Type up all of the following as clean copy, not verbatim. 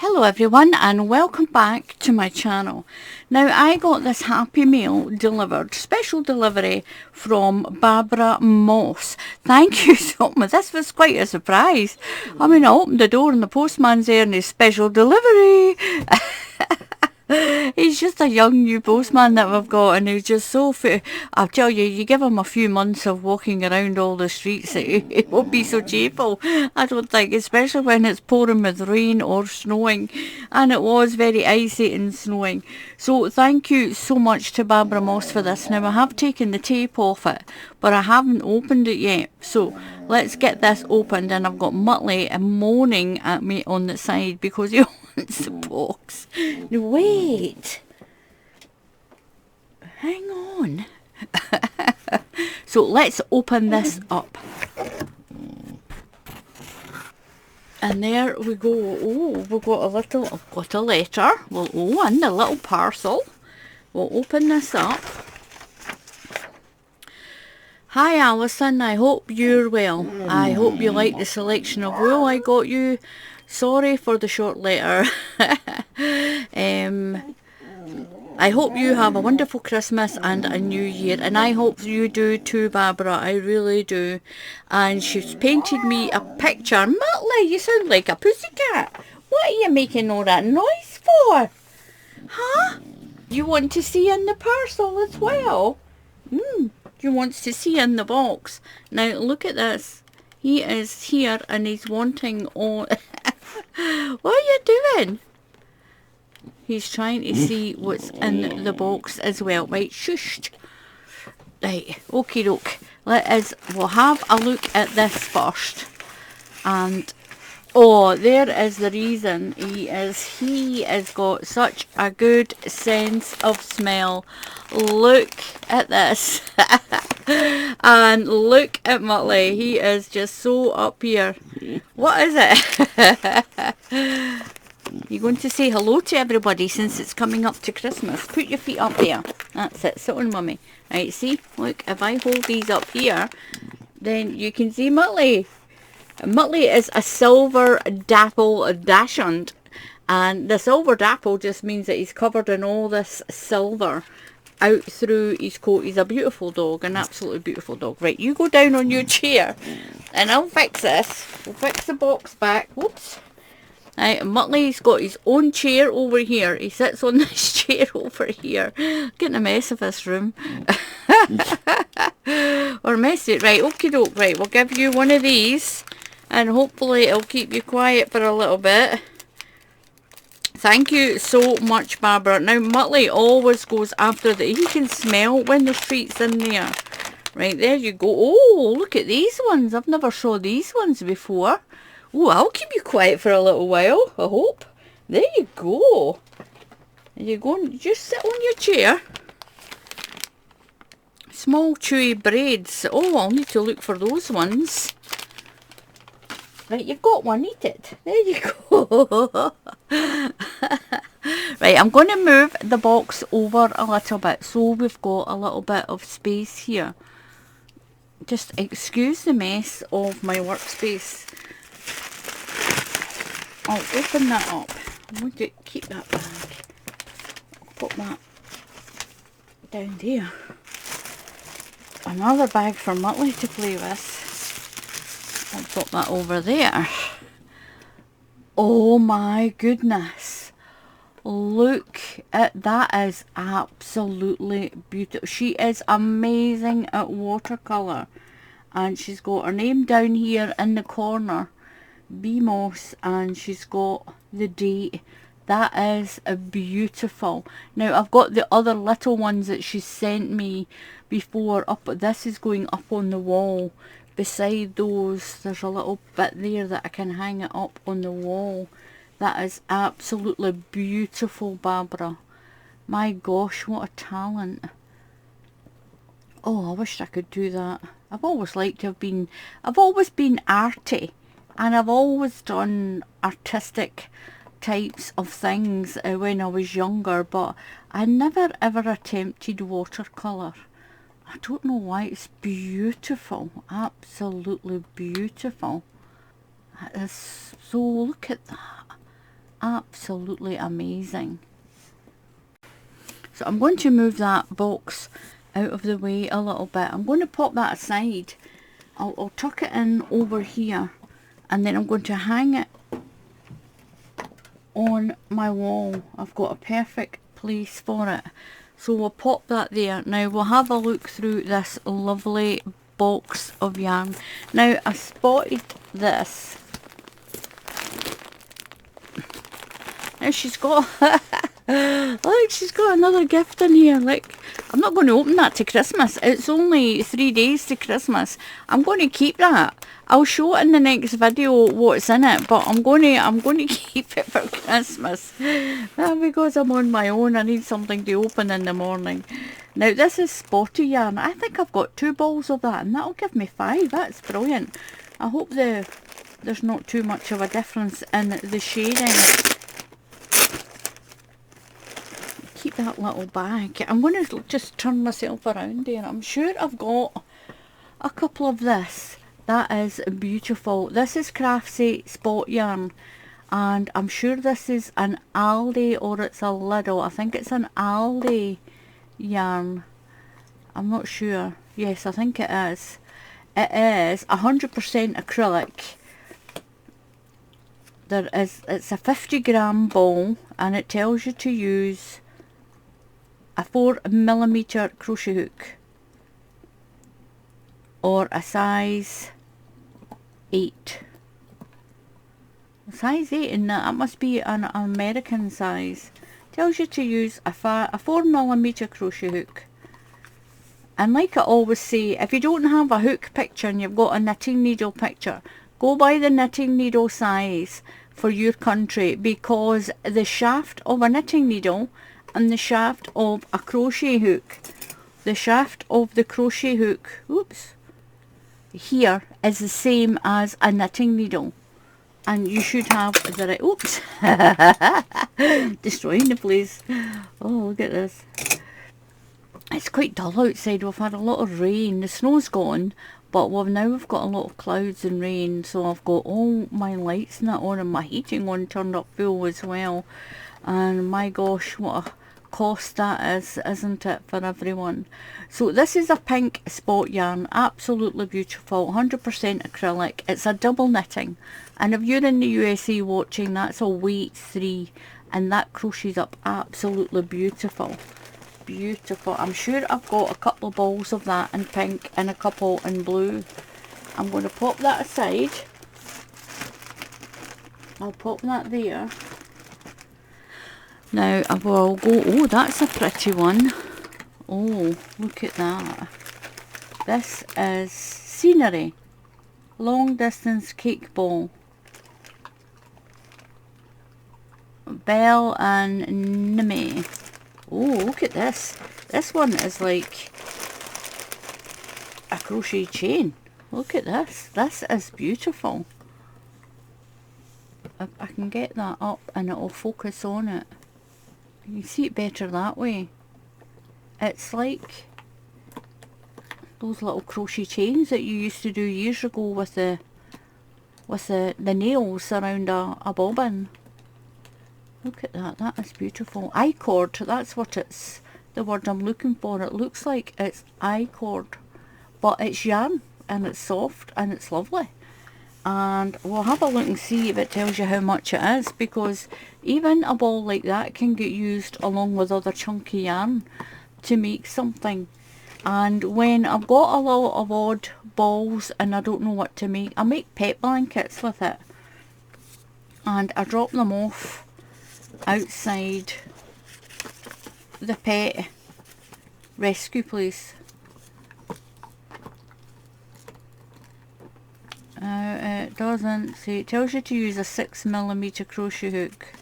Hello everyone and welcome back to my channel. Now I got this Happy Mail delivered, special delivery from Barbara Moss. Thank you so much. This was quite a surprise. I mean, I opened the door and the postman's there and his special delivery. He's just a young new postman that we've got, and he's just so fit. I'll tell you, you give him a few months of walking around all the streets, it won't be so cheerful, I don't think, especially when it's pouring with rain or snowing, and it was very icy and snowing. So thank you so much to Barbara Moss for this. Now I have taken the tape off it, but I haven't opened it yet, so let's get this opened. And I've got Muttley moaning at me on the side because he wants the box. No, wait, hang on. So let's open this up. And there we go. Oh, we've got I've got a letter. We'll open the little parcel. We'll open this up. Hi Alison, I hope you're well. I hope you like the selection of wool I got you. Sorry for the short letter. I hope you have a wonderful Christmas and a new year, and I hope you do too, Barbara. I really do. And she's painted me a picture. Muttley, you sound like a pussycat. What are you making all that noise for? Huh? You want to see in the parcel as well? He wants to see in the box. Now look at this. He is here and he's wanting all... What are you doing? He's trying to see what's in the box as well. Right, shush. Right, okie doke. We'll have a look at this first. And oh, there is the reason. He has got such a good sense of smell. Look at this. And look at Muttley. He is just so up here. What is it? You're going to say hello to everybody since it's coming up to Christmas. Put your feet up there. That's it. Sit on mummy. Right, see? Look, if I hold these up here, then you can see Muttley. Muttley is a silver dapple dachshund. And the silver dapple just means that he's covered in all this silver out through his coat. He's a beautiful dog, an absolutely beautiful dog. Right, you go down on your chair and I'll fix this. We'll fix the box back. Whoops. Right, Muttley's got his own chair over here. He sits on this chair over here. Getting a mess of this room. Or messy. Right, okie doke. Right, we'll give you one of these and hopefully it'll keep you quiet for a little bit. Thank you so much, Barbara. Now, Muttley always goes after he can smell when the treat's in there. Right, there you go. Oh, look at these ones. I've never saw these ones before. Oh, I'll keep you quiet for a little while, I hope. There you go. There you go. Just sit on your chair. Small chewy braids. Oh, I'll need to look for those ones. Right, you've got one. Eat it. There you go. Right, I'm going to move the box over a little bit so we've got a little bit of space here. Just excuse the mess of my workspace. I'll open that up. I'm going to keep that bag. I'll put that down there. Another bag for Muttley to play with. I'll put that over there. Oh my goodness. Look at that. Is absolutely beautiful. She is amazing at watercolour. And she's got her name down here in the corner. B Moss, and she's got the date. That is beautiful. Now I've got the other little ones that she sent me before up. This is going up on the wall. Beside those, there's a little bit there that I can hang it up on the wall. That is absolutely beautiful, Barbara. My gosh, what a talent. Oh, I wish I could do that. I've always liked to have been, I've always been arty. And I've always done artistic types of things when I was younger, but I never ever attempted watercolour. I don't know why. It's beautiful. Absolutely beautiful. That is so, look at that. Absolutely amazing. So I'm going to move that box out of the way a little bit. I'm going to pop that aside. I'll tuck it in over here, and then I'm going to hang it on my wall. I've got a perfect place for it. So we'll pop that there. Now we'll have a look through this lovely box of yarn. Now I spotted this. Now she's got look, she's got another gift in here. Like, I'm not going to open that to Christmas. It's only 3 days to Christmas. I'm going to keep that. I'll show it in the next video what's in it, but I'm going to keep it for Christmas. Because I'm on my own, I need something to open in the morning. Now this is spotty yarn. I think I've got 2 balls of that, and that'll give me 5. That's brilliant. I hope there's not too much of a difference in the shading. Keep that little bag. I'm going to just turn myself around here. I'm sure I've got a couple of this. That is beautiful. This is Crochet spot yarn, and I'm sure this is an Aldi, or it's a Lidl. I think it's an Aldi yarn. I'm not sure. Yes, I think it is. It is 100% acrylic. It's a 50-gram ball, and it tells you to use a 4mm crochet hook or a size 8. Size 8 in that must be an American size. Tells you to use a 4mm crochet hook. And like I always say, if you don't have a hook picture and you've got a knitting needle picture, go by the knitting needle size for your country, because the shaft of a knitting needle and the shaft of a crochet hook, the shaft of the crochet hook, oops, here is the same as a knitting needle, and you should have the right, oops, destroying the place. Oh, look at this. It's quite dull outside. We've had a lot of rain. The snow's gone, but we've got a lot of clouds and rain, so I've got all my lights and that on, and my heating on turned up full as well. And my gosh, what a cost that is, isn't it, for everyone? So this is a pink spot yarn, absolutely beautiful, 100% acrylic. It's a double knitting, and if you're in the USA watching, that's a weight 3, and that crochets up absolutely beautiful. Beautiful. I'm sure I've got a couple of balls of that in pink and a couple in blue. I'm going to pop that aside. I'll pop that there. Now I will go, oh, that's a pretty one. Oh, look at that. This is Scenery Long Distance Cake Ball. Belle and Nime. Oh, look at this. This one is like a crochet chain. Look at this. This is beautiful. I can get that up and it will focus on it. You can see it better that way. It's like those little crochet chains that you used to do years ago with the nails around a bobbin. Look at that. That is beautiful. I-cord. That's what it's, the word I'm looking for. It looks like it's I-cord, but it's yarn and it's soft and it's lovely. And we'll have a look and see if it tells you how much it is, because even a ball like that can get used along with other chunky yarn to make something. And when I've got a lot of odd balls and I don't know what to make, I make pet blankets with it, and I drop them off outside the pet rescue place. It doesn't say. It tells you to use a 6mm crochet hook.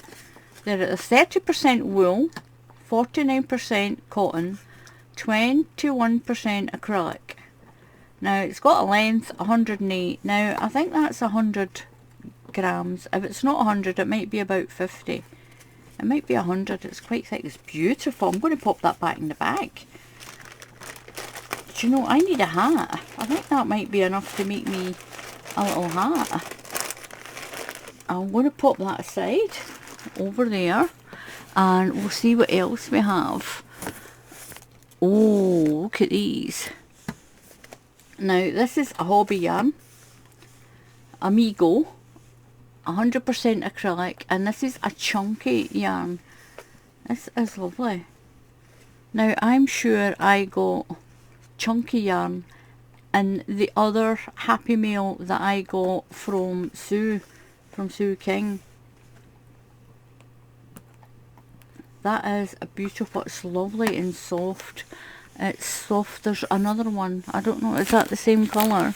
There is 30% wool, 49% cotton, 21% acrylic. Now it's got a length 108. Now I think that's 100 grams. If it's not 100, it might be about 50. It might be 100. It's quite thick. It's beautiful. I'm going to pop that back in the bag. Do you know, I need a hat. I think that might be enough to make me a little hat. I'm going to pop that aside. over there, and we'll see what else we have. Oh, look at these. Now this is a hobby yarn, Amigo, 100% acrylic, and this is a chunky yarn. This is lovely. Now I'm sure I got chunky yarn in the other Happy Mail that I got from Sue King. That is a beautiful, it's lovely and soft. It's soft. There's another one, I don't know, is that the same colour?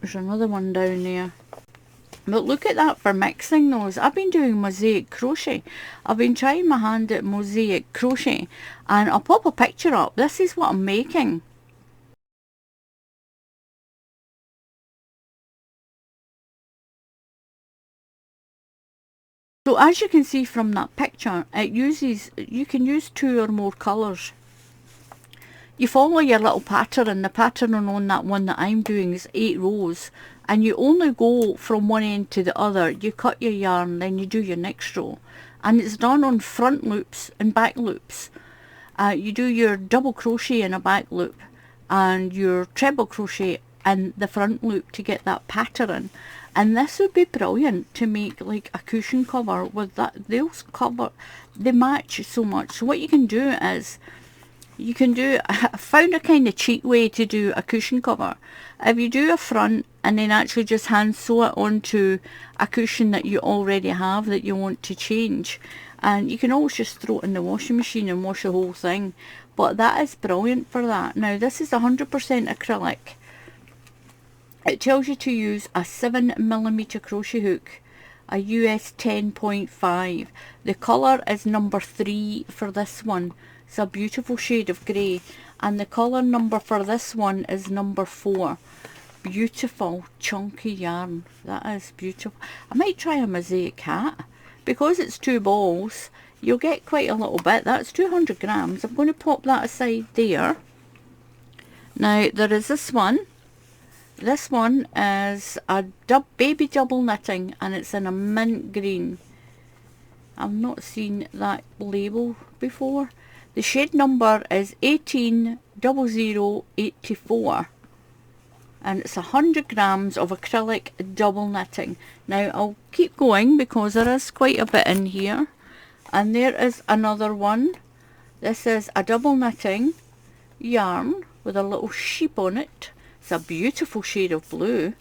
There's another one down there. But look at that for mixing those. I've been doing mosaic crochet. I've been trying my hand at mosaic crochet, and I'll pop a picture up. This is what I'm making. So as you can see from that picture, it uses, you can use 2 or more colours. You follow your little pattern, and the pattern on that one that I'm doing is 8 rows, and you only go from one end to the other. You cut your yarn, then you do your next row, and it's done on front loops and back loops. You do your double crochet in a back loop and your treble crochet in the front loop to get that pattern. And this would be brilliant to make like a cushion cover with that. They match so much. So what you can do is, you can do, I found a kind of cheat way to do a cushion cover. If you do a front and then actually just hand sew it onto a cushion that you already have that you want to change, and you can always just throw it in the washing machine and wash the whole thing. But that is brilliant for that. Now this is 100% acrylic. It tells you to use a 7mm crochet hook, a US 10.5. The colour is number 3 for this one. It's a beautiful shade of grey. And the colour number for this one is number 4. Beautiful chunky yarn. That is beautiful. I might try a mosaic hat. Because it's 2 balls, you'll get quite a little bit. That's 200 grams. I'm going to pop that aside there. Now there is this one. This one is a baby double knitting, and it's in a mint green. I've not seen that label before. The shade number is 180084, and it's 100 grams of acrylic double knitting. Now I'll keep going because there is quite a bit in here. And there is another one. This is a double knitting yarn with a little sheep on it. It's a beautiful shade of blue.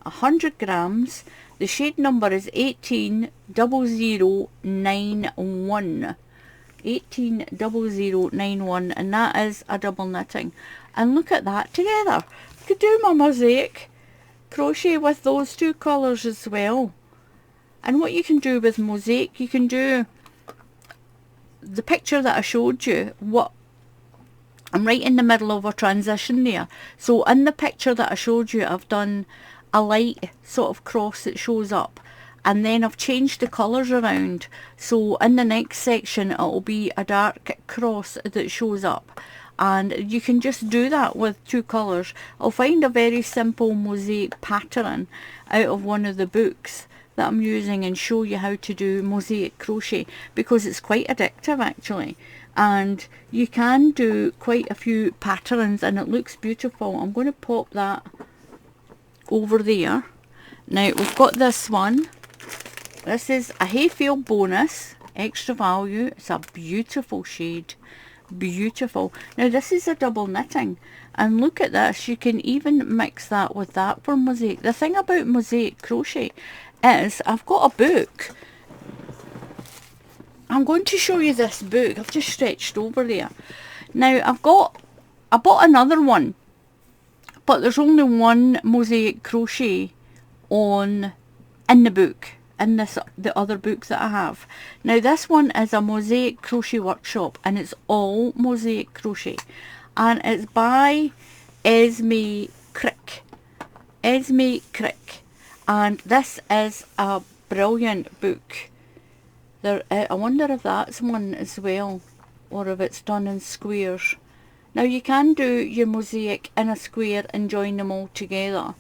100 grams. The shade number is 180091. 180091, and that is a double knitting. And look at that together. I could do my mosaic crochet with those 2 colours as well. And what you can do with mosaic, you can do the picture that I showed you. What I'm right in the middle of a transition there. So in the picture that I showed you, I've done a light sort of cross that shows up, and then I've changed the colours around. So in the next section it'll be a dark cross that shows up, and you can just do that with 2 colours. I'll find a very simple mosaic pattern out of one of the books that I'm using and show you how to do mosaic crochet, because it's quite addictive actually. And you can do quite a few patterns and it looks beautiful. I'm going to pop that over there. Now we've got this one. This is a Hayfield bonus, extra value. It's a beautiful shade. Beautiful. Now this is a double knitting, and look at this. You can even mix that with that for mosaic. The thing about mosaic crochet is I've got a book. I'm going to show you this book. I've just stretched over there. Now I bought another one, but there's only one mosaic crochet in the book, in the other book that I have. Now this one is a mosaic crochet workshop, and it's all mosaic crochet, and it's by Esme Crick. And this is a brilliant book. I wonder if that's one as well, or if it's done in squares. Now you can do your mosaic in a square and join them all together,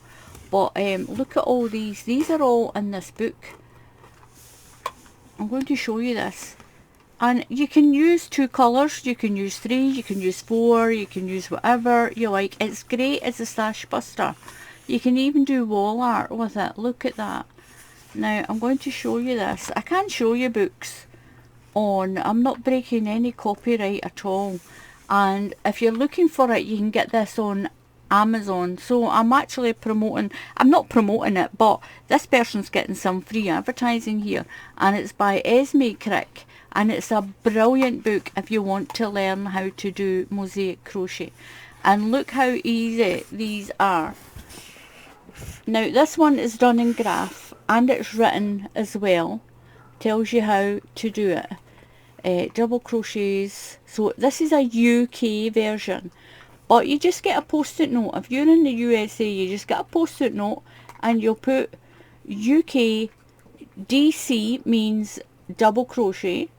but look at all these. These are all in this book, I'm going to show you this. And you can use 2 colours, you can use 3, you can use 4, you can use whatever you like. It's great as a stash buster. You can even do wall art with it. Look at that. Now I'm going to show you this. I can't show you books on, I'm not breaking any copyright at all. And if you're looking for it, you can get this on Amazon. So I'm actually promoting, I'm not promoting it, but this person's getting some free advertising here. And it's by Esme Crick. And it's a brilliant book if you want to learn how to do mosaic crochet. And look how easy these are. Now this one is done in graph and it's written as well. Tells you how to do it. Double crochets. So this is a UK version. But you just get a post-it note. If you're in the USA, you just get a post-it note and you'll put UK DC means double crochet.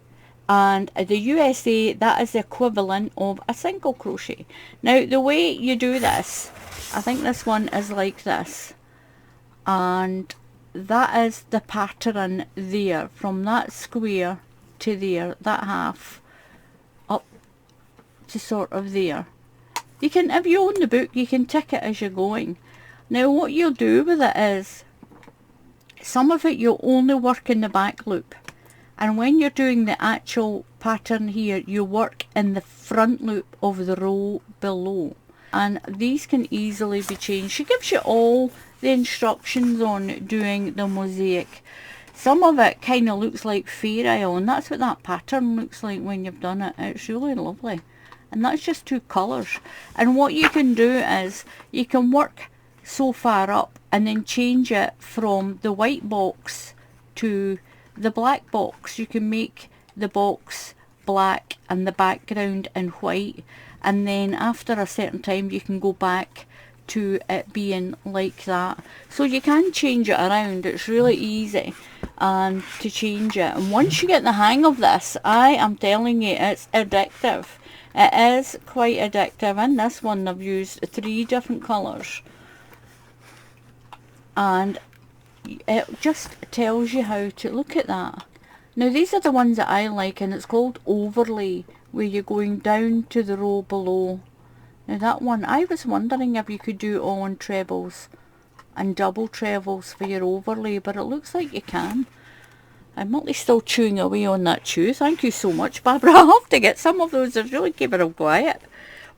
And the USA, that is the equivalent of a single crochet. Now the way you do this, I think this one is like this. And that is the pattern there. From that square to there, that half, up to sort of there. You can, if you own the book, you can tick it as you're going. Now what you'll do with it is, some of it you'll only work in the back loop. And when you're doing the actual pattern here, you work in the front loop of the row below. And these can easily be changed. She gives you all the instructions on doing the mosaic. Some of it kind of looks like Fair Isle, and that's what that pattern looks like when you've done it. It's really lovely. And that's just 2 colours. And what you can do is, you can work so far up and then change it from the white box to the black box. You can make the box black and the background in white, and then after a certain time you can go back to it being like that. So you can change it around. It's really easy and to change it. And once you get the hang of this, I am telling you, it's addictive. It is quite addictive. In this one I've used 3 different colours, and it just tells you how to look at that. Now these are the ones that I like, and it's called overlay, where you're going down to the row below. Now that one, I was wondering if you could do it all on trebles and double trebles for your overlay, but it looks like you can. I'm Muttley's still chewing away on that chew. Thank you so much, Barbara. I'll have to get some of those. I've really keep it quiet.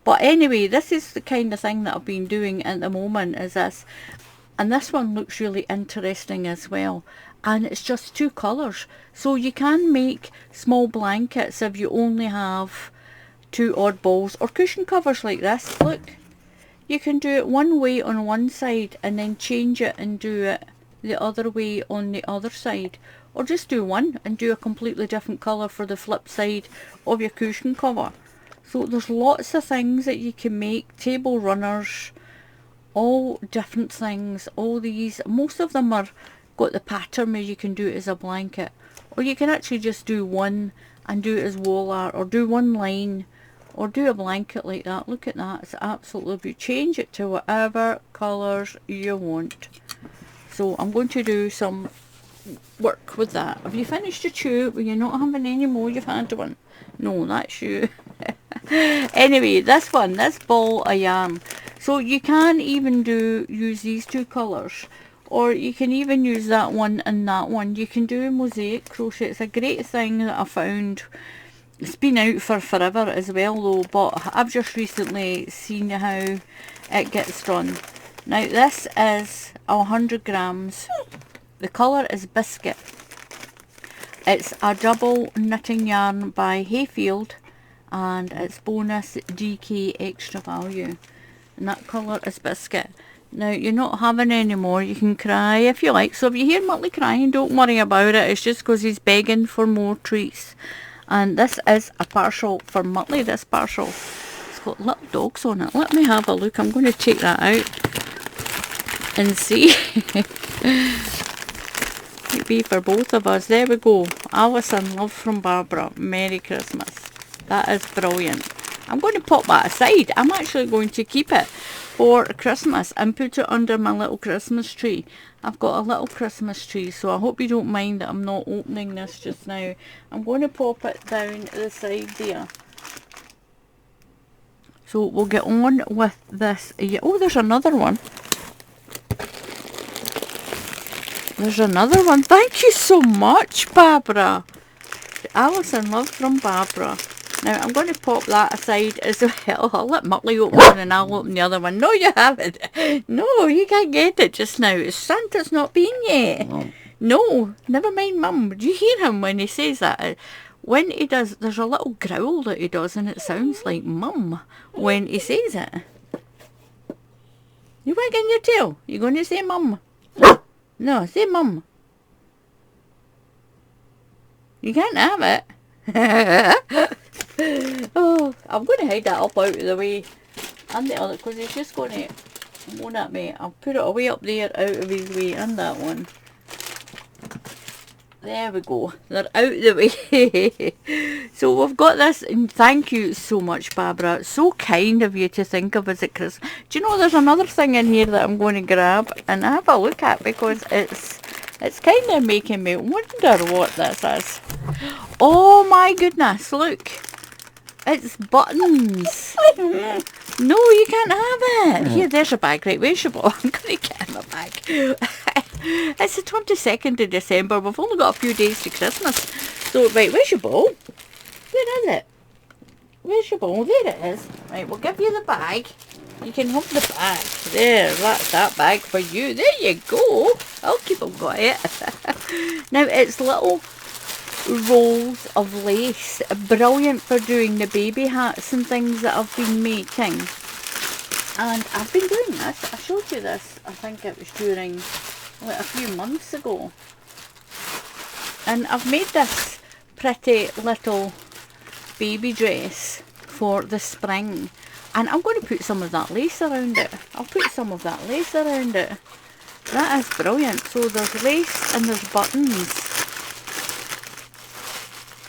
But anyway, this is the kind of thing that I've been doing at the moment, is this. And this one looks really interesting as well. And it's just 2 colours. So you can make small blankets if you only have 2 odd balls or cushion covers like this. Look, you can do it one way on one side and then change it and do it the other way on the other side. Or just do one and do a completely different colour for the flip side of your cushion cover. So there's lots of things that you can make. Table runners, all different things. All these, most of them are got the pattern where you can do it as a blanket, or you can actually just do one and do it as wall art, or do one line, or do a blanket like that. Look at that, it's absolutely beautiful. Change it to whatever colours you want. So I'm going to do some work with that. Have you finished your chew? Were you not having any more? You've had one? No, that's you. Anyway, this one, this ball of yarn. So you can even use these 2 colours, or you can even use that one and that one. You can do mosaic crochet. It's a great thing that I found. It's been out for forever as well though, but I've just recently seen how it gets done. Now this is 100 grams. The colour is biscuit. It's a double knitting yarn by Hayfield, and it's bonus DK extra value. And that colour is biscuit. Now you're not having any more. You can cry if you like. So if you hear Muttley crying, don't worry about it. It's just because he's begging for more treats. And this is a parcel for Muttley, this parcel. It's got little dogs on it. Let me have a look. I'm going to take that out and see. Maybe for both of us. There we go. Alison, love from Barbara. Merry Christmas. That is brilliant. I'm going to pop that aside. I'm actually going to keep it for Christmas and put it under my little Christmas tree. I've got a little Christmas tree, so I hope you don't mind that I'm not opening this just now. I'm going to pop it down the side there. So we'll get on with this. Oh, there's another one. There's another one. Thank you so much, Barbara. Alison, love from Barbara. Now, I'm going to pop that aside as well. I'll let Muttley open one and I'll open the other one. No, you haven't. No, you can't get it just now. Santa's not been yet. No, never mind, Mum. Do you hear him when he says that? When he does, there's a little growl that he does and it sounds like Mum when he says it. You wagging your tail? You going to say Mum? No, say Mum. You can't have it. Oh, I'm going to hide that up out of the way. And the other, because he's just going to moan at me. I'll put it away up there out of his way. And that one. There we go. They're out the way. So we've got this. And thank you so much, Barbara. It's so kind of you to think of us at Christmas. Do you know there's another thing in here that I'm going to grab and have a look at, because it's kind of making me wonder what this is. Oh my goodness, look. It's buttons. No, you can't have it. Here, there's your bag. Right, where's your ball? I'm going to get in my bag. It's the 22nd of December. We've only got a few days to Christmas. So, right, where's your ball? Where is it? Where's your ball? There it is. Right, we'll give you the bag. You can have the bag. There, that's that bag for you. There you go. I'll keep them quiet. Now, it's little rolls of lace. Brilliant for doing the baby hats and things that I've been making. And I've been doing this. I showed you this, I think it was during, like, a few months ago. And I've made this pretty little baby dress for the spring. And I'm going to put some of that lace around it. I'll put some of that lace around it. That is brilliant. So there's lace and there's buttons.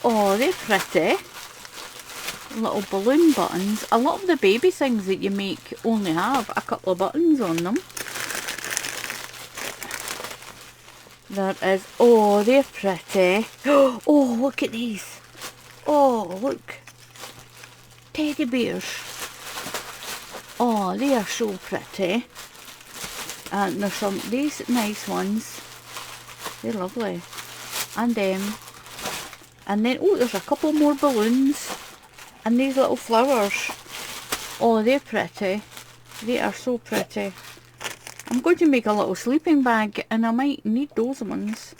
Oh, they're pretty. Little balloon buttons. A lot of the baby things that you make only have a couple of buttons on them. There is. Oh, they're pretty. Oh, look at these. Oh, look. Teddy bears. Oh, they are so pretty. And there's some, these nice ones. They're lovely. And them. And then, oh, there's a couple more balloons. And these little flowers. Oh, they're pretty. They are so pretty. I'm going to make a little sleeping bag and I might need those ones.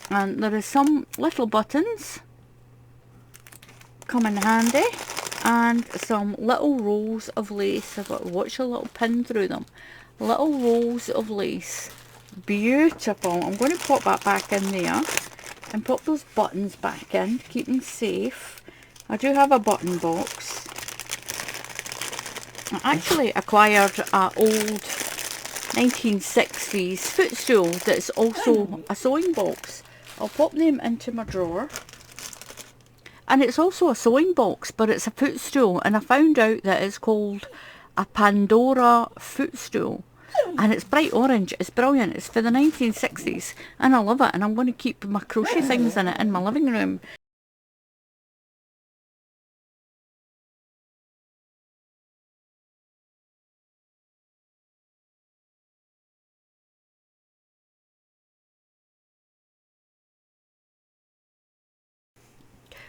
And there is some little buttons. Come in handy. And some little rolls of lace. I've got to watch a little pin through them. Little rolls of lace. Beautiful. I'm going to pop that back in there. And pop those buttons back in to keep them safe. I do have a button box. I actually acquired an old 1960s footstool that's also a sewing box. I'll pop them into my drawer. And it's also a sewing box, but it's a footstool. And I found out that it's called a Pandora footstool. And it's bright orange. It's brilliant. It's for the 1960s. And I love it. And I'm going to keep my crochet things in it in my living room.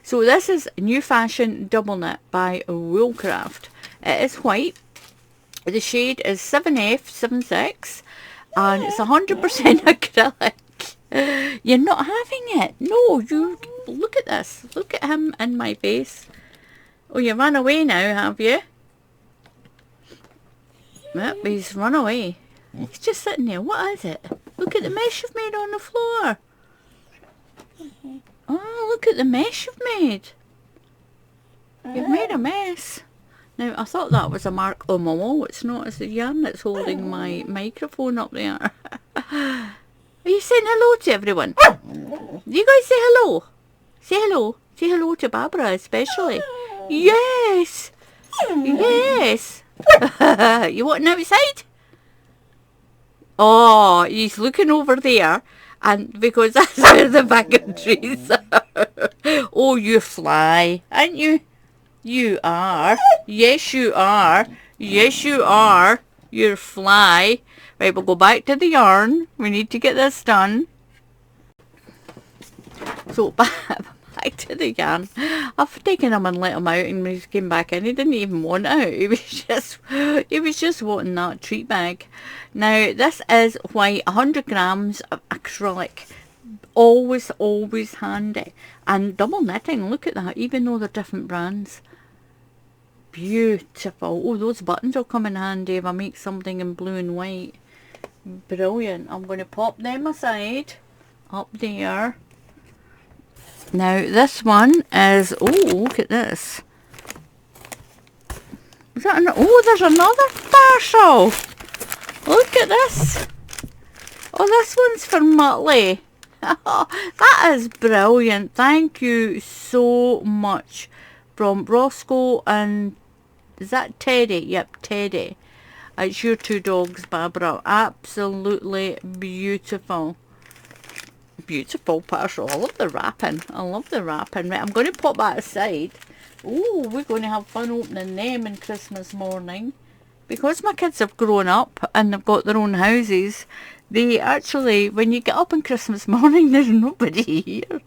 So this is New Fashion Double Knit by Woolcraft. It is white. The shade is 7F76 and it's 100% acrylic. You're not having it. No, you look at this. Look at him in my face. Oh, you ran away now, have you? Yep, he's run away. He's just sitting there. What is it? Look at the mess you've made on the floor. Oh, look at the mess you've made. You've made a mess. Now, I thought that was a mark on my wall. It's not. It's the yarn that's holding my microphone up there. Are you saying hello to everyone? You guys say hello. Say hello. Say hello to Barbara especially. Yes. Yes. You want outside? Oh, he's looking over there, and because that's where the bag of trees are. Oh, you fly, aren't you? You are. Yes, you are. Yes, you are. You're fly. Right, we'll go back to the yarn. We need to get this done. So back to the yarn. I've taken him and let him out, and when he came back in, he didn't even want out. He was just wanting that treat bag. Now this is white, 100 grams of acrylic. Always handy. And double knitting. Look at that. Even though they're different brands. Beautiful. Oh, those buttons will come in handy if I make something in blue and white. Brilliant. I'm going to pop them aside. Up there. Now this one is, oh, look at this. Is that oh, there's another parcel. Look at this. Oh, this one's for Muttley. That is brilliant. Thank you so much. From Roscoe and, is that Teddy? Yep, Teddy. It's your two dogs, Barbara. Absolutely beautiful. Beautiful parcel. I love the wrapping. I love the wrapping. Right, I'm going to pop that aside. Oh, we're going to have fun opening them on Christmas morning. Because my kids have grown up and they've got their own houses, they actually, when you get up on Christmas morning, there's nobody here.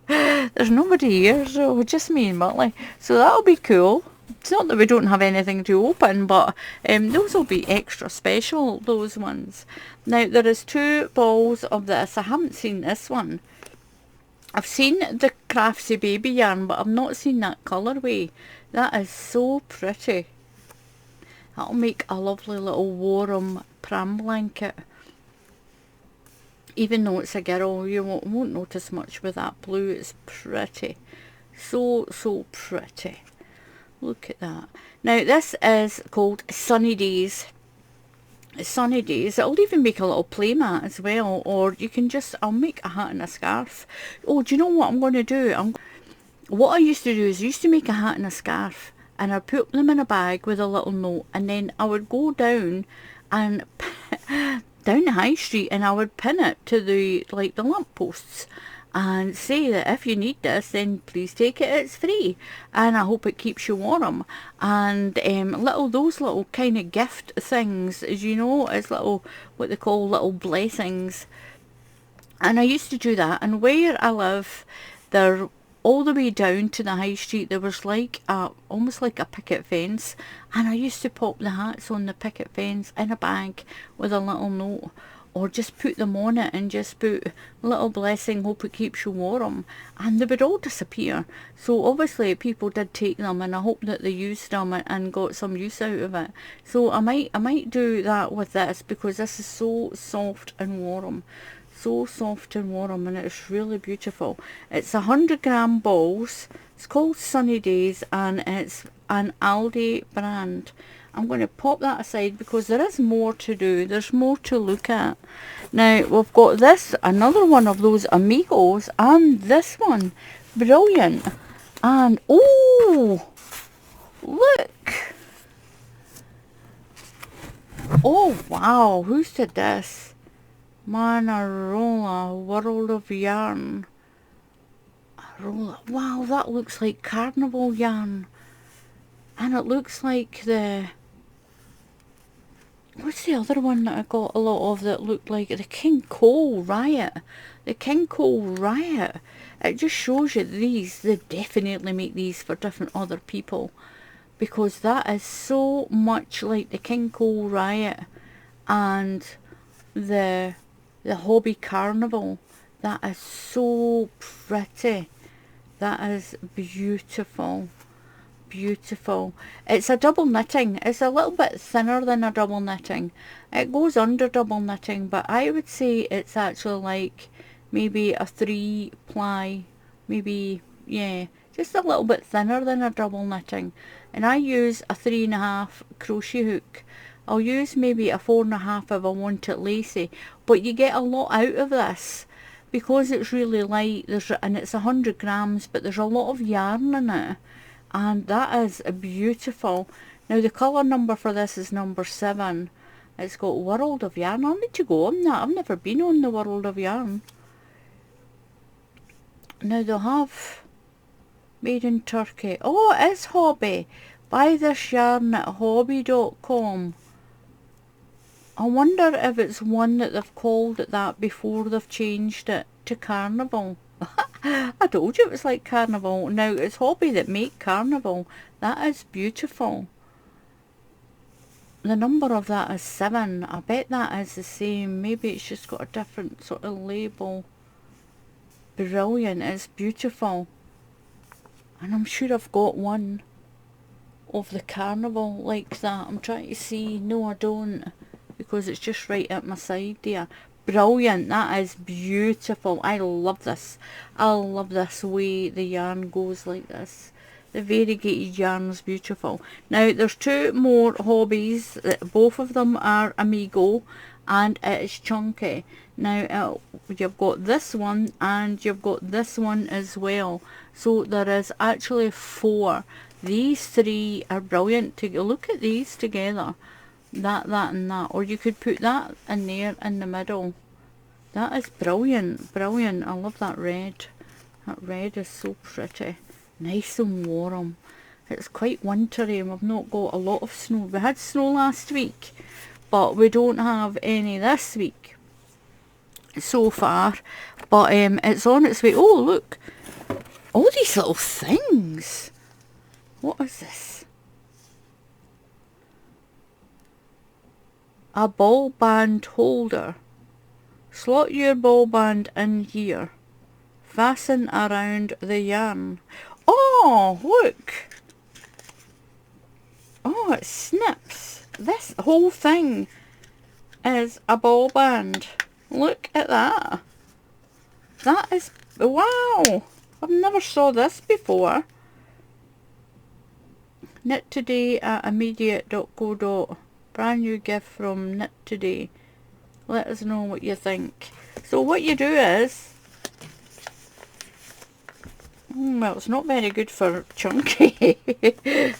There's nobody here, so just me and Muttley. So that'll be cool. It's not that we don't have anything to open, but those will be extra special, those ones. Now, there is 2 balls of this. I haven't seen this one. I've seen the Craftsy Baby yarn, but I've not seen that colourway. That is so pretty. That'll make a lovely little warm pram blanket. Even though it's a girl, you won't notice much with that blue. It's pretty. So pretty. Look at that. Now this is called Sunny Days. Sunny Days. It'll even make a little play mat as well. Or you can just, I'll make a hat and a scarf. Oh, do you know what I'm going to do? What I used to do is I used to make a hat and a scarf. And I'd put them in a bag with a little note. And then I would go down and down the high street, and I would pin it to the lamp posts and say that if you need this, then please take it, it's free, and I hope it keeps you warm. And those little kind of gift things, as you know, as little, what they call little blessings. And I used to do that, and where I live, there, all the way down to the high street, there was almost like a picket fence, and I used to pop the hats on the picket fence in a bag with a little note, or just put them on it and just put little blessing, hope it keeps you warm, and they would all disappear. So obviously people did take them, and I hope that they used them and got some use out of it. So I might do that with this, because this is so soft and warm. So soft and warm, and it's really beautiful. It's 100 gram balls. It's called Sunny Days, and it's an Aldi brand. I'm going to pop that aside because there is more to do. There's more to look at. Now we've got this, another one of those Amigos, and this one, brilliant. And oh, look. Oh wow, who's did this? Manarola, World of Yarn. Arola. Wow, that looks like carnival yarn. And it looks like the... What's the other one that I got a lot of that looked like the King Cole Riot? The King Cole Riot. It just shows you they definitely make these for different other people. Because that is so much like the King Cole Riot and the Hobby Carnival. That is so pretty. That is beautiful. Beautiful. It's a double knitting. It's a little bit thinner than a double knitting. It goes under double knitting, but I would say it's actually like maybe a 3-ply, maybe, yeah, just a little bit thinner than a double knitting. And I use a 3.5 crochet hook. I'll use maybe a 4.5 if I want it lacy, but you get a lot out of this because it's really light. And it's 100 grams, but there's a lot of yarn in it, and that is beautiful. Now the colour number for this is number 7. It's got World of Yarn. I need to go on that. I've never been on the World of Yarn. Now they'll have made in Turkey. Oh, it is Hobby. Buy this yarn at hobby.com. I wonder if it's one that they've called it that before they've changed it to Carnival. I told you it was like Carnival. Now it's Hobby that make Carnival. That is beautiful. The number of that is 7. I bet that is the same. Maybe it's just got a different sort of label. Brilliant. It's beautiful. And I'm sure I've got one of the Carnival like that. I'm trying to see. No, I don't. Because it's just right at my side there. Brilliant. That is beautiful. I love this. I love this way the yarn goes like this. The variegated yarn is beautiful. Now there's 2 more hobbies. Both of them are Amigo and it is chunky. Now you've got this one and you've got this one as well. So there is actually 4. These 3 are brilliant. Look at these together. That and that. Or you could put that in there in the middle. That is brilliant. Brilliant. I love that red. That red is so pretty. Nice and warm. It's quite wintry and we've not got a lot of snow. We had snow last week, but we don't have any this week so far. But it's on its way. Oh, look. All these little things. What is this? A ball band holder. Slot your ball band in here. Fasten around the yarn. Oh, look. Oh, it snips. This whole thing is a ball band. Look at that. That is, wow. I've never saw this before. Knit Today at immediate.co. Brand new gift from Knit Today. Let us know what you think. So what you do is, well, it's not very good for chunky.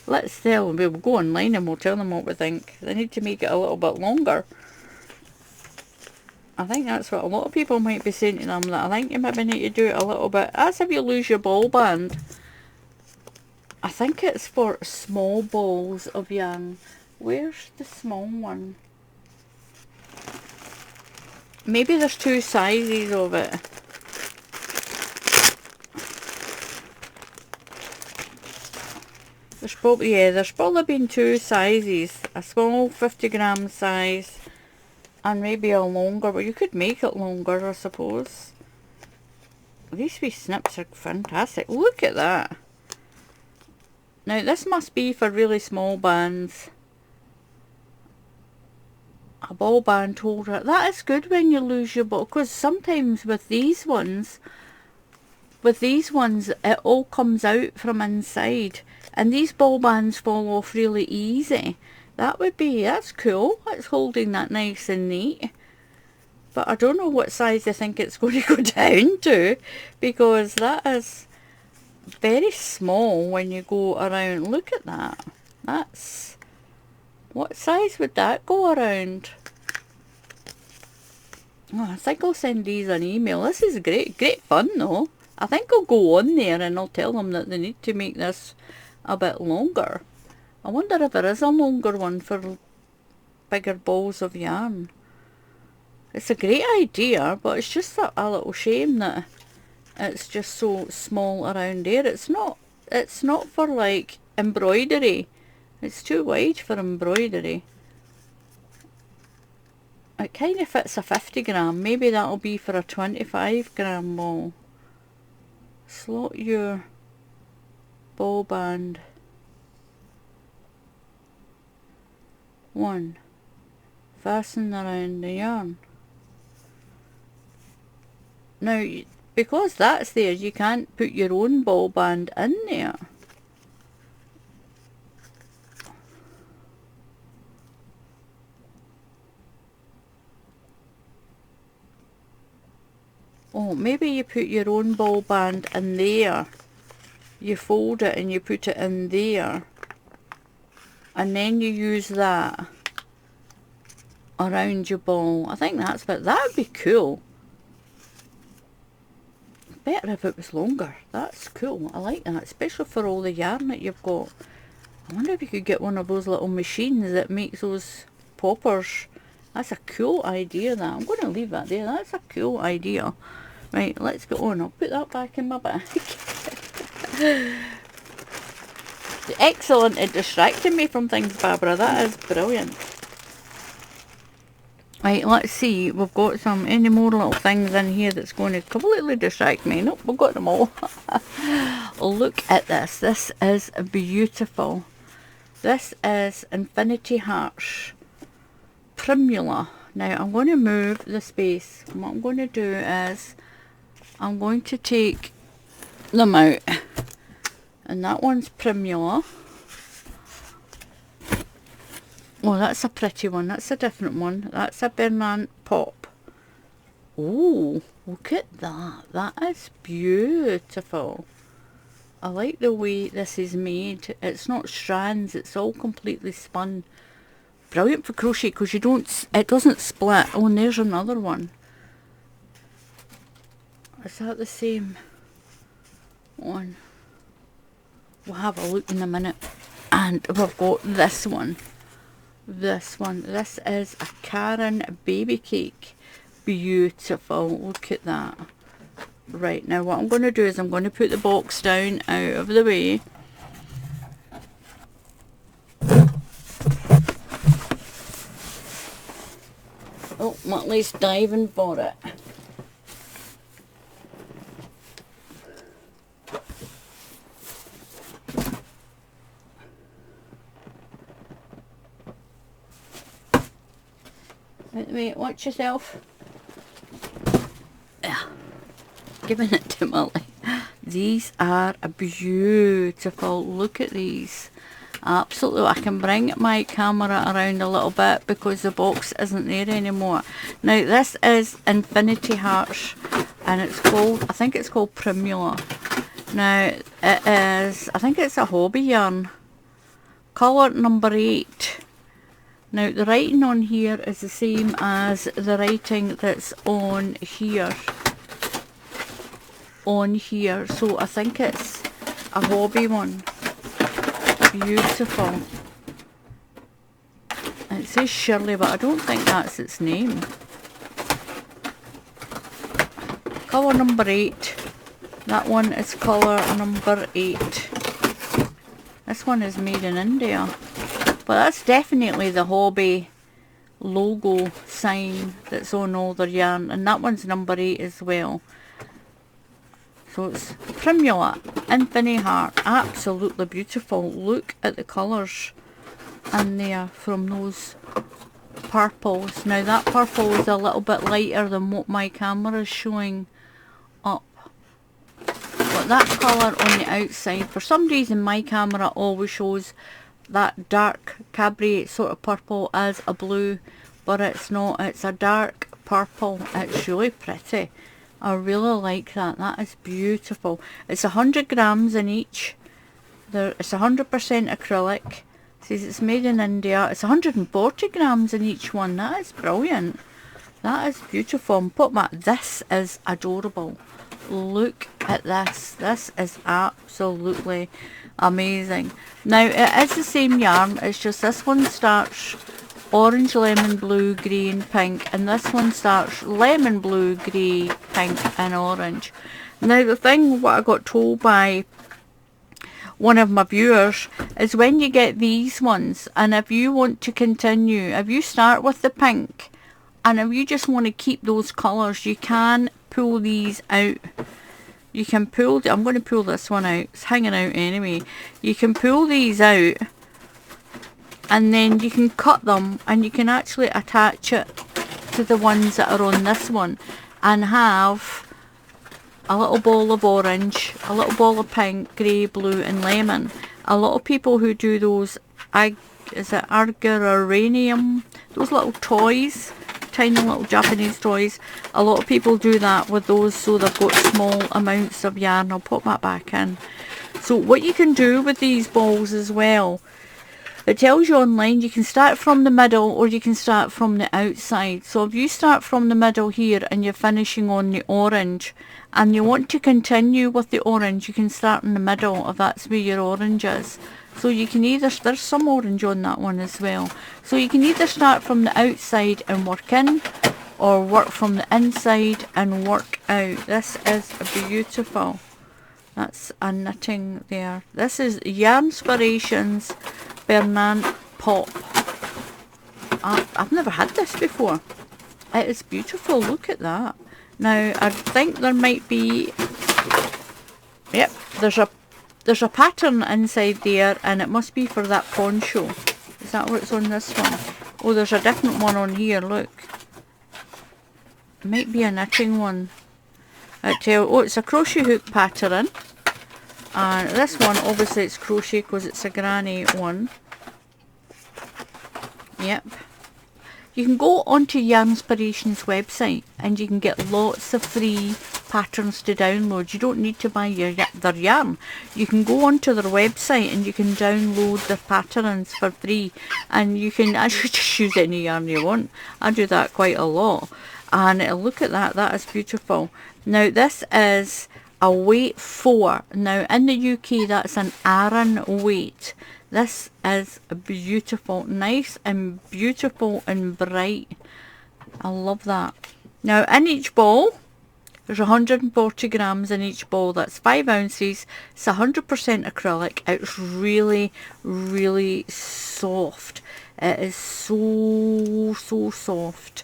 Let's tell them. We'll go online and we'll tell them what we think. They need to make it a little bit longer. I think that's what a lot of people might be saying to them, that I think you maybe need to do it a little bit. As if you lose your ball band. I think it's for small balls of yarn. Where's the small one? Maybe there's 2 sizes of it. There's probably been 2 sizes. A small 50-gram size and maybe a longer, but you could make it longer, I suppose. These wee snips are fantastic. Look at that. Now this must be for really small bands. A ball band holder. That is good when you lose your ball, because sometimes with these ones it all comes out from inside and these ball bands fall off really easy. That's cool. It's holding that nice and neat. But I don't know what size I think it's going to go down to, because that is very small when you go around. Look at that. That's, what size would that go around? Oh, I think I'll send these an email. This is great fun though. I think I'll go on there and I'll tell them that they need to make this a bit longer. I wonder if there is a longer one for bigger balls of yarn. It's a great idea, but it's just a little shame that it's just so small around there. It's not for like embroidery. It's too wide for embroidery. It kind of fits a 50-gram. Maybe that'll be for a 25-gram ball. Slot your ball band. 1. Fasten around the yarn. Now, because that's there, you can't put your own ball band in there. Oh, maybe you put your own ball band in there. you fold it and you put it in there, and then you use that around your ball. I think that would be cool. Better if it was longer. That's cool. I like that, especially for all the yarn that you've got. I wonder if you could get one of those little machines that makes those poppers. That's a cool idea, that. I'm going to leave that there. That's a cool idea. Right, let's go on. I'll put that back in my bag. Excellent at distracting me from things, Barbara. That is brilliant. Right, let's see. We've got any more little things in here that's going to completely distract me. Nope, we've got them all. Look at this. This is beautiful. This is Infinity Hearts Primula. Now, I'm going to move the space. What I'm going to do is I'm going to take them out. And that one's Primula. Oh, that's a pretty one. That's a different one. That's a Bernard Pop. Oh, look at that. That is beautiful. I like the way this is made. It's not strands. It's all completely spun. Brilliant for crochet because it doesn't split. Oh, and there's another one. Is that the same one? We'll have a look in a minute. And we've got this one. This is a Karen baby cake. Beautiful. Look at that. Right, now what I'm going to do is I'm going to put the box down out of the way. Oh, Mutley's diving for it. Wait, watch yourself. Yeah. Giving it to Molly. These are beautiful. Look at these. Absolutely. I can bring my camera around a little bit because the box isn't there anymore. Now, this is Infinity Hearts, and it's called, I think it's called Primula. Now, it is, I think it's a hobby yarn. Colour number 8. Now, the writing on here is the same as the writing that's on here. So I think it's a hobby one. Beautiful. It says Shirley, but I don't think that's its name. Colour number 8. That one is colour number 8. This one is made in India. But that's definitely the hobby logo sign that's on all their yarn. And that one's number 8 as well. So it's Primula, Infinity Heart. Absolutely beautiful. Look at the colours in there from those purples. Now that purple is a little bit lighter than what my camera is showing up. But that colour on the outside, for some reason my camera always shows that dark Cabri sort of purple as a blue, but it's not. It's a dark purple. It's really pretty. I really like that. That is beautiful. It's 100 grams in each. It's 100% acrylic. It says it's made in India. It's 140 grams in each one. That is brilliant. That is beautiful. This is adorable. Look at this. This is absolutely amazing. Now, it is the same yarn. It's just this one starts orange, lemon, blue, green, pink, and this one starts lemon, blue, grey, pink and orange. Now the thing what I got told by one of my viewers is when you get these ones, and if you want to continue, if you start with the pink and if you just want to keep those colours, you can pull these out. You can pull, I'm going to pull this one out, it's hanging out anyway. You can pull these out and then you can cut them and you can actually attach it to the ones that are on this one and have a little ball of orange, a little ball of pink, grey, blue and lemon. A lot of people who do those, is it Argeranium, those little toys, tiny little Japanese toys, a lot of people do that with those, so they've got small amounts of yarn. I'll pop that back in. So what you can do with these balls as well, it tells you online you can start from the middle or you can start from the outside. So if you start from the middle here and you're finishing on the orange and you want to continue with the orange, you can start in the middle if that's where your orange is. So you can either, there's some orange on that one as well. So you can either start from the outside and work in, or work from the inside and work out. This is beautiful. That's a knitting there. This is Yarnspirations Bernard Pop. I've never had this before. It is beautiful. Look at that. Now I think there might be, yep, there's a pattern inside there, and it must be for that poncho. Is that what's on this one? Oh, there's a different one on here. Look, it might be a knitting one. Oh, it's a crochet hook pattern, and this one obviously it's crochet because it's a granny one. Yep. You can go onto Yarnspirations website and you can get lots of free patterns to download. You don't need to buy their yarn. You can go onto their website and you can download their patterns for free, and you can actually just use any yarn you want. I do that quite a lot. And look at that, that is beautiful. Now this is a weight 4. Now in the UK that's an Aran weight. This is beautiful, nice and beautiful and bright. I love that. Now in each ball, there's 140 grams in each ball. That's 5 ounces. It's 100% acrylic. It's really, really soft. It is so soft.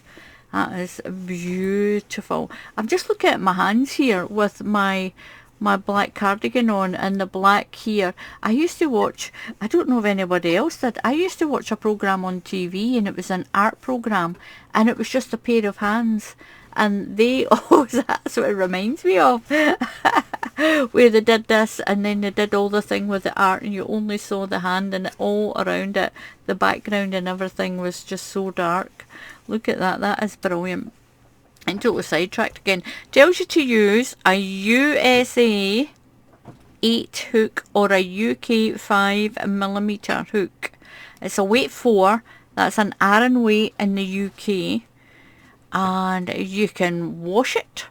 That is beautiful. I'm just looking at my hands here with my black cardigan on and the black here. I used to watch, I don't know if anybody else did, I used to watch a program on TV, and it was an art program, and it was just a pair of hands, and they, oh, that's what it reminds me of, where they did this and then they did all the thing with the art, and you only saw the hand and all around it, the background and everything was just so dark. Look at that, that is brilliant. And totally sidetracked again. Tells you to use a USA 8 hook or a UK 5mm hook. It's a weight 4. That's an Aran weight in the UK. And you can wash it.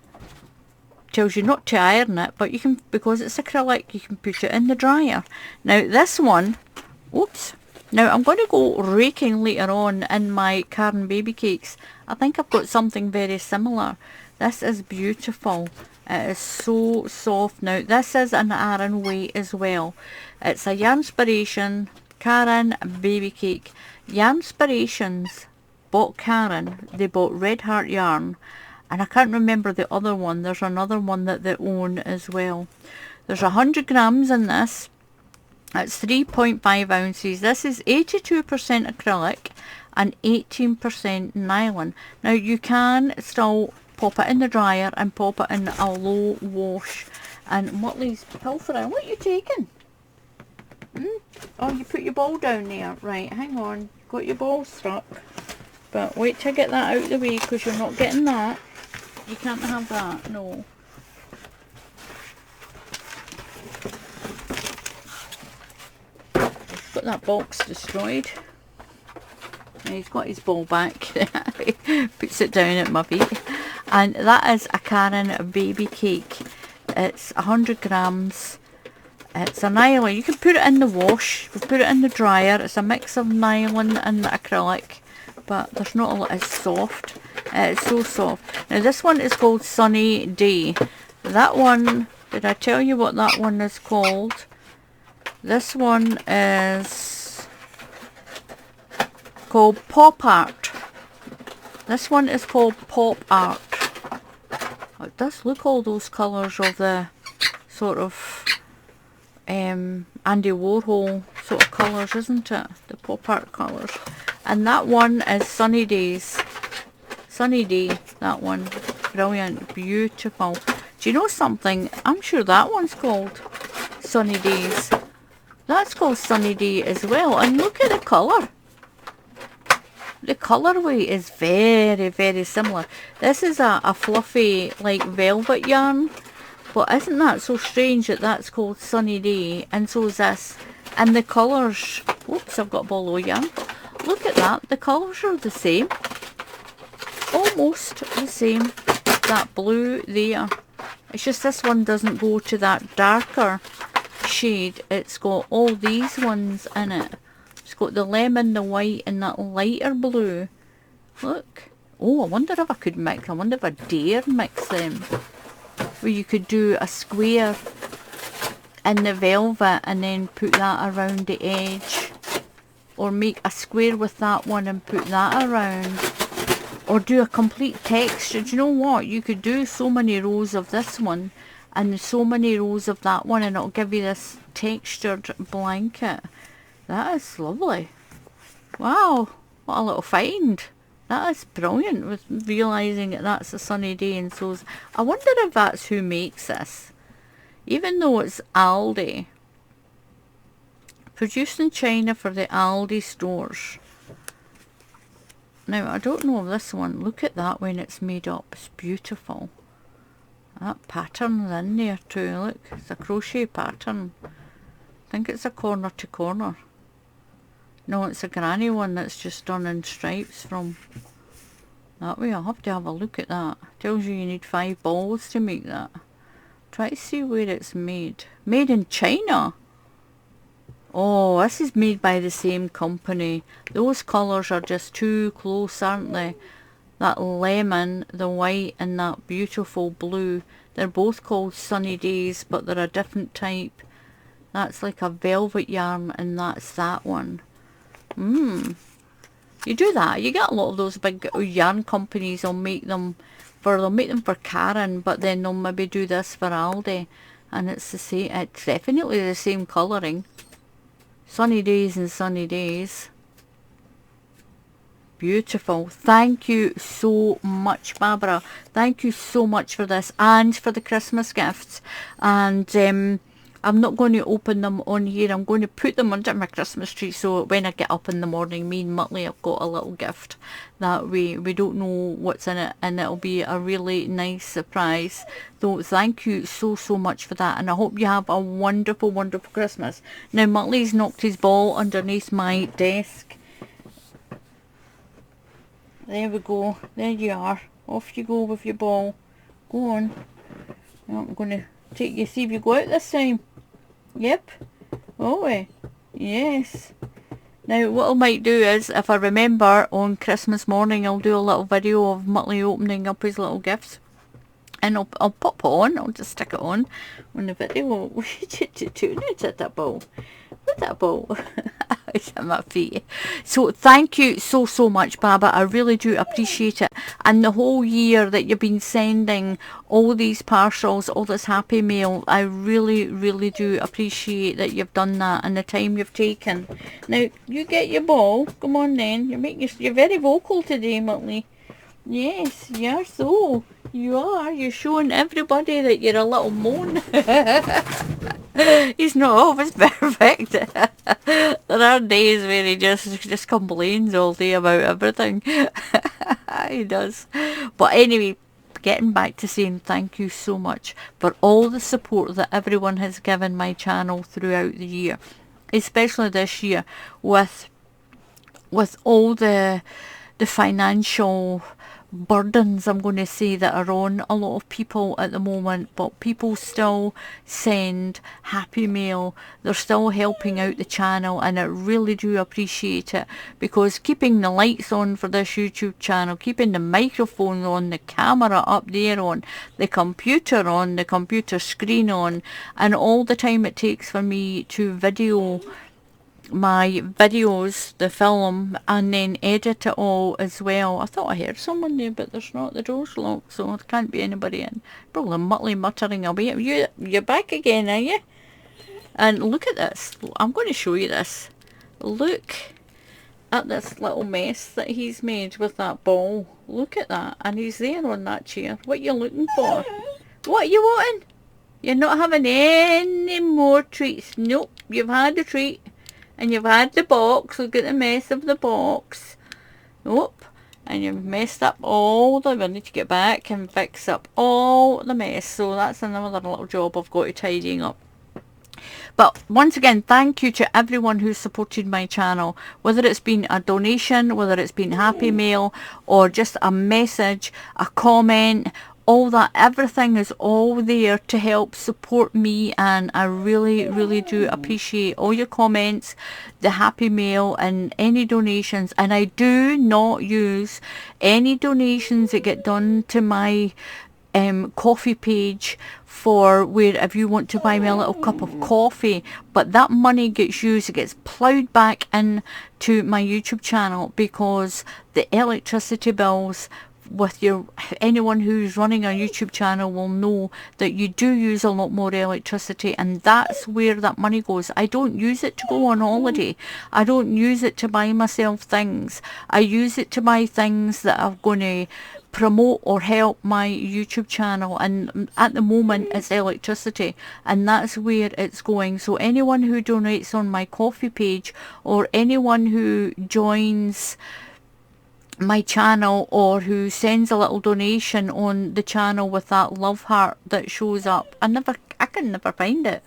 Tells you not to iron it, but you can, because it's acrylic, you can put it in the dryer. Now this one, oops. Now I'm going to go raking later on in my Caron baby cakes. I think I've got something very similar. This is beautiful. It is so soft. Now this is an Aran weight as well. It's a Yarnspiration Caron baby cake. Yarnspirations bought Caron. They bought Red Heart yarn. And I can't remember the other one. There's another one that they own as well. There's 100 grams in this. It's 3.5 ounces. This is 82% acrylic and 18% nylon. Now you can still pop it in the dryer and pop it in a low wash. And Motley's pilfering. What are you taking? Oh, you put your ball down there. Right, hang on. Got your ball stuck. But wait till I get that out of the way, because you're not getting that. You can't have that, no. Got that box destroyed. And he's got his ball back. Puts it down at my feet. And that is a Caron baby cake. It's 100 grams. It's a nylon. You can put it in the wash. We put it in the dryer. It's a mix of nylon and acrylic. But there's not a lot. It's soft. It's so soft. Now this one is called Sunny Day. That one, did I tell you what that one is called? This one is called Pop Art. This one is called Pop Art. It does look all those colours of the sort of Andy Warhol sort of colours, isn't it? The Pop Art colours. And that one is Sunny Days. Sunny Day, that one. Brilliant, beautiful. Do you know something? I'm sure that one's called Sunny Days. That's called Sunny Day as well. And look at the colour. The colourway is very, very similar. This is a fluffy, like velvet yarn. But isn't that so strange that that's called Sunny Day, and so is this? And the colours, oops, I've got a ball of yarn. Look at that, the colours are the same. Almost the same. That blue there. It's just this one doesn't go to that darker shade. It's got all these ones in it. It's got the lemon, the white, and that lighter blue. Look. Oh, I wonder if I could mix. I wonder if I dare mix them. Where you could do a square in the velvet and then put that around the edge. Or make a square with that one and put that around. Or do a complete texture. Do you know what? You could do so many rows of this one and so many rows of that one, and it'll give you this textured blanket. That is lovely. Wow, what a little find. That is brilliant, with realising that that's a Sunny Day. And so I wonder if that's who makes this. Even though it's Aldi. Produced in China for the Aldi stores. Now, I don't know of this one. Look at that when it's made up. It's beautiful. That pattern's in there too. Look, it's a crochet pattern. I think it's a corner to corner. No, it's a granny one that's just done in stripes from that way. I'll have to have a look at that. Tells you need 5 balls to make that. Try to see where it's made. Made in China. Oh, this is made by the same company. Those colours are just too close, aren't they? That lemon, the white, and that beautiful blue. They're both called Sunny Days, but they're a different type. That's like a velvet yarn, and that's that one. You do that. You get a lot of those big yarn companies. They'll make them for Karen, but then they'll maybe do this for Aldi, and it's the same. It's definitely the same colouring. Sunny Days and Sunny Days. Beautiful. Thank you so much, Barbara. Thank you so much for this and for the Christmas gifts. And I'm not going to open them on here. I'm going to put them under my Christmas tree, so when I get up in the morning, me and Muttley have got a little gift. That way we don't know what's in it, and it'll be a really nice surprise. So thank you so much for that, and I hope you have a wonderful, wonderful Christmas. Now, Muttley's knocked his ball underneath my desk. There we go. There you are. Off you go with your ball. Go on. Now I'm going to take you, see if you go out this time. Yep. Oh, yes. Now, what I might do is, if I remember, on Christmas morning, I'll do a little video of Muttley opening up his little gifts. And I'll pop on. I'll just stick it on the video. What are you doing at that ball? What's that ball? It's at my feet. So thank you so much, Baba. I really do appreciate it. And the whole year that you've been sending all these parcels, all this happy mail, I really do appreciate that you've done that and the time you've taken. Now, you get your ball. Come on then. You're very vocal today, Muttley. Yes, you are so. You are. You're showing everybody that you're a little moan. He's not always perfect. There are days where he just complains all day about everything. He does. But anyway, getting back to saying thank you so much for all the support that everyone has given my channel throughout the year, especially this year with all the financial burdens, I'm going to say, that are on a lot of people at the moment, but people still send happy mail. They're still helping out the channel, and I really do appreciate it, because keeping the lights on for this YouTube channel, keeping the microphone on, the camera up there on, the computer screen on, and all the time it takes for me to video my videos, the film, and then edit it all as well. I thought I heard someone there, but there's not. The door's locked, so there can't be anybody in. Probably Muttley muttering away. You're back again, are you? And look at this. I'm going to show you this. Look at this little mess that he's made with that ball. Look at that. And he's there on that chair. What are you looking for? What are you wanting? You're not having any more treats. Nope, you've had a treat. And you've had the box. Look at the mess of the box. Oh, and you've messed up all the, we need to get back and fix up all the mess. So that's another little job I've got to tidying up. But once again, thank you to everyone who supported my channel, whether it's been a donation, whether it's been Happy Mail, or just a message, a comment, all that, everything is all there to help support me, and I really do appreciate all your comments, the Happy Mail, and any donations. And I do not use any donations that get done to my coffee page for where if you want to buy me a little cup of coffee, but that money gets used, it gets ploughed back in to my YouTube channel, because the electricity bills with your, anyone who's running a YouTube channel will know that you do use a lot more electricity, and that's where that money goes. I don't use it to go on holiday. I don't use it to buy myself things. I use it to buy things that are going to promote or help my YouTube channel, and at the moment it's electricity, and that's where it's going. So anyone who donates on my coffee page, or anyone who joins my channel, or who sends a little donation on the channel with that love heart that shows up, I can never find it.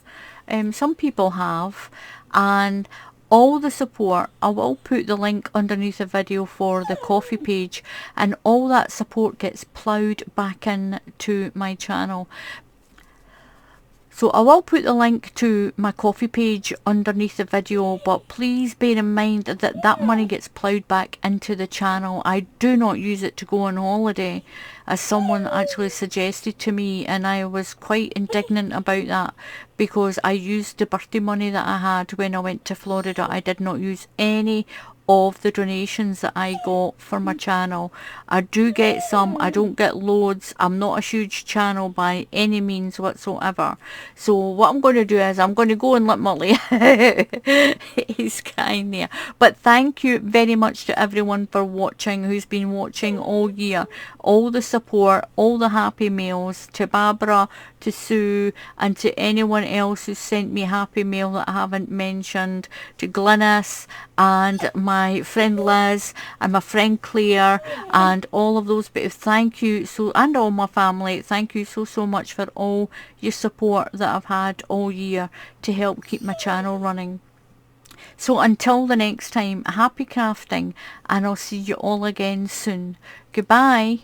Some people have, and all the support, I will put the link underneath the video for the coffee page, and all that support gets ploughed back in to my channel. So I will put the link to my coffee page underneath the video, but please bear in mind that that money gets ploughed back into the channel. I do not use it to go on holiday, as someone actually suggested to me, and I was quite indignant about that, because I used the birthday money that I had when I went to Florida. I did not use any of the donations that I got for my channel. I do get some, I don't get loads. I'm not a huge channel by any means whatsoever. So what I'm going to do is I'm going to go and let Molly he's kind there. But thank you very much to everyone for watching, who's been watching all year. All the support, all the happy mails, to Barbara, to Sue, and to anyone else who sent me happy mail that I haven't mentioned, to Glynis, and my friend Liz, and my friend Claire, and all of those. But thank you so, and all my family, thank you so much for all your support that I've had all year to help keep my channel running. So until the next time, happy crafting, and I'll see you all again soon. Goodbye.